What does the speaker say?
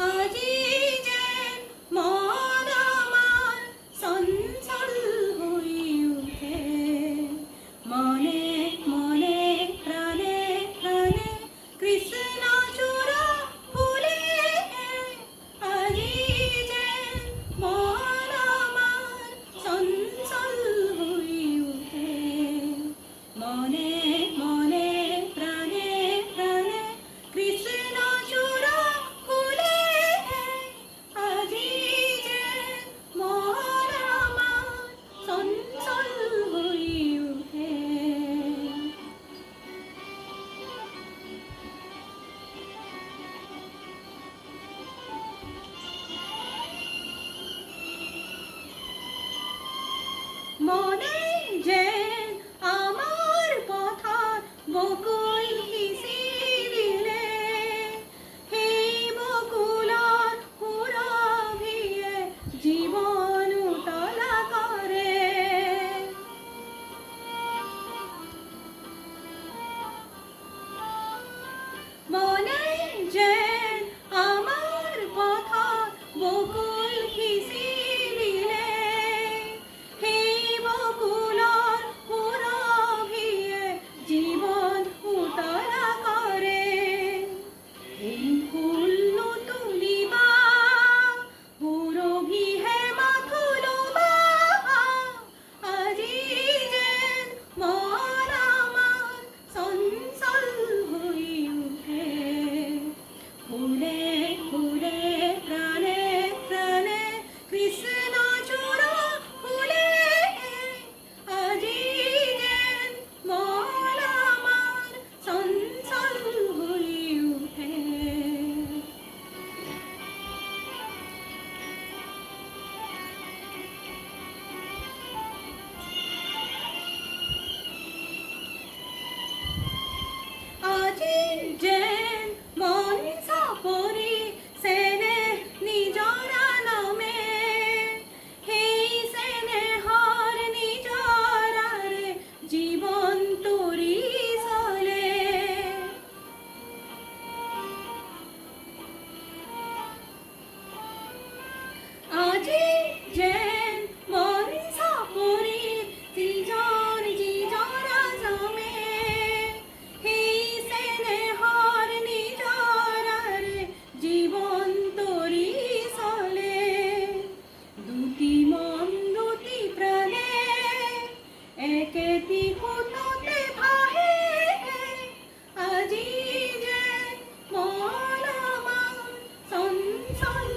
আজি যেন মন আমার চঞ্চল হয়ে উঠে, মনে মনে প্রাণে প্রাণে কৃষ্ণ চূড়া ফুলে। আজি যেন মন আমার চঞ্চল হয়ে উঠে, মনে মনে প্রাণে প্রাণে কৃষ্ণ চূড়া ফুলে। আজি যেন মন আমার চঞ্চল হয়ে উঠে। মনে যেন আমার পথার বকুল হিসি দিলে, সেই বকুলৰ সুৰভিয়ে জীবন উতলা কৰে। মনে যেন আমার পথার বকুল হিসি দিলে, সেই বকুলৰ সুৰভিয়ে জীবন উতলা কৰে। এই ফুল নুতুলিবা, সুৰভিহে মাথোলবা। আজি যেন মন আমার চঞ্চল হয়ে উঠে, ফুলে ফুলে প্রাণে প্রাণে কৃষ্ণ চূড়া ফুলে। আজি যেন মন আমার চঞ্চল হয়ে উঠে। আজি যেন মন চাপৰি চেনেহ নিজৰা নামে, সেই চেনেহৰ নিজৰাৰে জীৱন তৰি চলে। আজি যেন মন চাপৰি যিজন নিজৰা নামে, সেই চেনেহৰ নিজৰাৰে জীৱন তৰি চলে। দুটি মন দুটি প্ৰাণে একেটি সোঁততে ভাহে। আজি যেন মন আমাৰ চঞ্চল